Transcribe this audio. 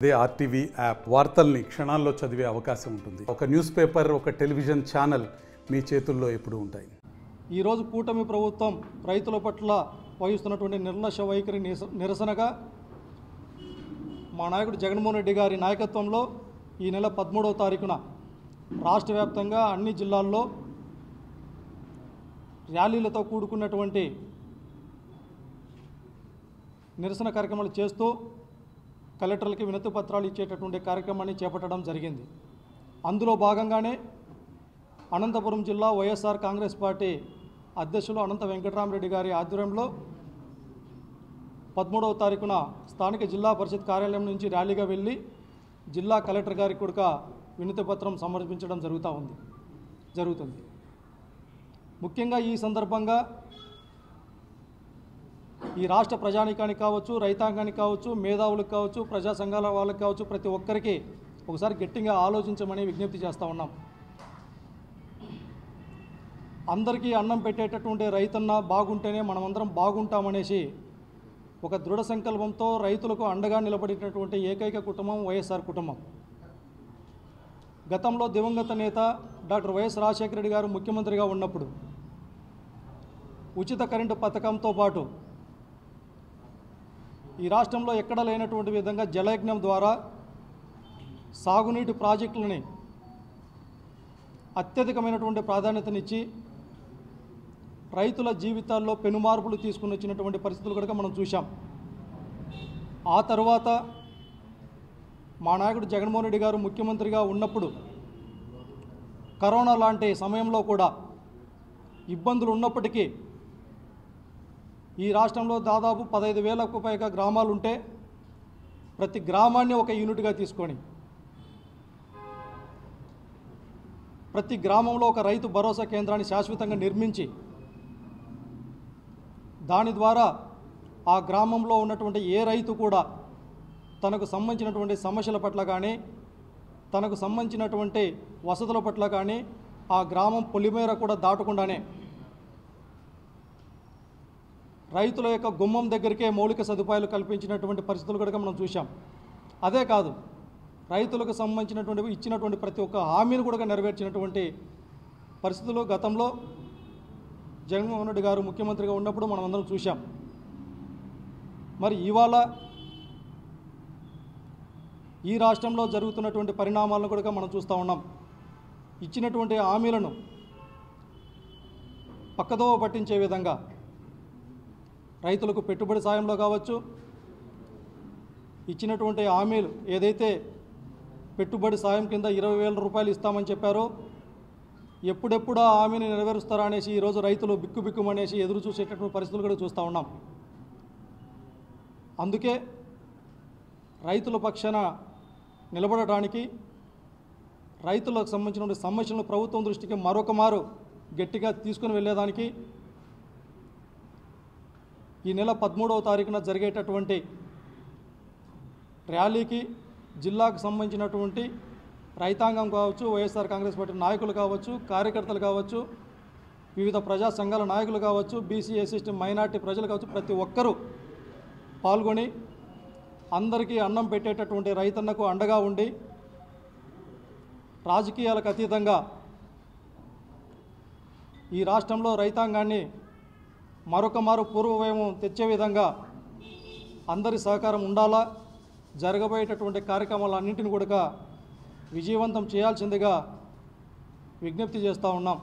అదే RTV app వార్తల్ని క్షణాల్లో చదివే అవకాశం ఉంటుంది. ఒక న్యూస్ పేపర్, ఒక టెలివిజన్ ఛానల్ మీ చేతుల్లో ఎప్పుడూ ఉంటాయి. ఈరోజు కూటమి ప్రభుత్వం రైతుల పట్ల వహిస్తున్నటువంటి నిర్లక్ష్య వైఖరి నిరసనగా మా నాయకుడు జగన్మోహన్ రెడ్డి గారి నాయకత్వంలో ఈ నెల 13వ తారీఖున రాష్ట్ర వ్యాప్తంగా అన్ని జిల్లాల్లో ర్యాలీలతో కూడుకున్నటువంటి నిరసన కార్యక్రమాలు చేస్తూ కలెక్టర్లకి వినతి పత్రాలు ఇచ్చేటటువంటి కార్యక్రమాన్ని చేపట్టడం జరిగింది. అందులో భాగంగానే అనంతపురం జిల్లా వైఎస్ఆర్ కాంగ్రెస్ పార్టీ అధ్యక్షులు అనంత వెంకటరామరెడ్డి గారి ఆధ్వర్యంలో 13వ తారీఖున స్థానిక జిల్లా పరిషత్ కార్యాలయం నుంచి ర్యాలీగా వెళ్ళి జిల్లా కలెక్టర్ గారికి కూడా వినతి పత్రం సమర్పించడం జరుగుతుంది. ముఖ్యంగా ఈ సందర్భంగా ఈ రాష్ట్ర ప్రజానీకానికి కావచ్చు, రైతాంగానికి కావచ్చు, మేధావులకు కావచ్చు, ప్రజా సంఘాల వాళ్ళకి కావచ్చు, ప్రతి ఒక్కరికి ఒకసారి గట్టిగా ఆలోచించమని విజ్ఞప్తి చేస్తూ ఉన్నాం. అందరికీ అన్నం పెట్టేటటువంటి రైతన్న బాగుంటేనే మనమందరం బాగుంటామనేసి ఒక దృఢ సంకల్పంతో రైతులకు అండగా నిలబడినటువంటి ఏకైక కుటుంబం వైఎస్ఆర్ కుటుంబం. గతంలో దివంగత నేత డాక్టర్ వైఎస్ రాజశేఖర రెడ్డి గారు ముఖ్యమంత్రిగా ఉన్నప్పుడు ఉచిత కరెంటు పథకంతో పాటు ఈ రాష్ట్రంలో ఎక్కడ లేనటువంటి విధంగా జలయజ్ఞం ద్వారా సాగునీటి ప్రాజెక్టులని అత్యధికమైనటువంటి ప్రాధాన్యతనిచ్చి రైతుల జీవితాల్లో పెనుమార్పులు తీసుకుని వచ్చినటువంటి పరిస్థితులు కూడా మనం చూసాం. ఆ తర్వాత మా నాయకుడు జగన్మోహన్ రెడ్డి గారు ముఖ్యమంత్రిగా ఉన్నప్పుడు కరోనా లాంటి సమయంలో కూడా ఇబ్బందులు ఉన్నప్పటికీ ఈ రాష్ట్రంలో దాదాపు 15,000కు పైగా గ్రామాలు ఉంటే ప్రతి గ్రామాన్ని ఒక యూనిట్గా తీసుకొని ప్రతి గ్రామంలో ఒక రైతు భరోసా కేంద్రాన్ని శాశ్వతంగా నిర్మించి దాని ద్వారా ఆ గ్రామంలో ఉన్నటువంటి ఏ రైతు కూడా తనకు సంబంధించినటువంటి సమస్యల పట్ల కానీ తనకు సంబంధించినటువంటి వసతుల పట్ల కానీ ఆ గ్రామం పొలిమేర కూడా దాటకుండానే రైతుల యొక్క గుమ్మం దగ్గరికే మౌలిక సదుపాయాలు కల్పించినటువంటి పరిస్థితులు కూడా మనం చూసాం. అదే కాదు, రైతులకు సంబంధించినటువంటి ఇచ్చినటువంటి ప్రతి ఒక్క హామీని కూడా నెరవేర్చినటువంటి పరిస్థితులు గతంలో జగన్మోహన్ రెడ్డి గారు ముఖ్యమంత్రిగా ఉన్నప్పుడు మనం అందరం చూసాం. మరి ఇవాళ ఈ రాష్ట్రంలో జరుగుతున్నటువంటి పరిణామాలను కూడా మనం చూస్తూ ఉన్నాం. ఇచ్చినటువంటి హామీలను పక్కదోవ పట్టించే విధంగా రైతులకు పెట్టుబడి సాయంలో కావచ్చు, ఇచ్చినటువంటి హామీలు ఏదైతే పెట్టుబడి సాయం కింద 20,000 రూపాయలు ఇస్తామని చెప్పారో ఎప్పుడెప్పుడు ఆ హామీని నెరవేరుస్తారా అనేసి ఈరోజు రైతులు బిక్కుమనేసి ఎదురు చూసేటటువంటి పరిస్థితులు కూడా చూస్తూ ఉన్నాం. అందుకే రైతుల పక్షాన నిలబడటానికి రైతులకు సంబంధించిన సమస్యలను ప్రభుత్వం దృష్టికి మరొక మారు గట్టిగా తీసుకుని వెళ్ళేదానికి ఈ నెల 13వ తారీఖున జరిగేటటువంటి ర్యాలీకి జిల్లాకు సంబంధించినటువంటి రైతాంగం కావచ్చు, వైఎస్ఆర్ కాంగ్రెస్ పార్టీ నాయకులు కావచ్చు, కార్యకర్తలు కావచ్చు, వివిధ ప్రజా సంఘాల నాయకులు కావచ్చు, బీసీ, ఎస్సీ, మైనార్టీ ప్రజలు కావచ్చు, ప్రతి ఒక్కరూ పాల్గొని అందరికీ అన్నం పెట్టేటటువంటి రైతన్నకు అండగా ఉండి రాజకీయాలకు అతీతంగా ఈ రాష్ట్రంలో రైతాంగాన్ని మరొక మారు పూర్వవైభవం తెచ్చే విధంగా అందరి సహకారం ఉండాలా. జరగబోయేటటువంటి కార్యక్రమాలన్నింటిని కూడా విజయవంతం చేయాల్సిందిగా విజ్ఞప్తి చేస్తూ ఉన్నాం.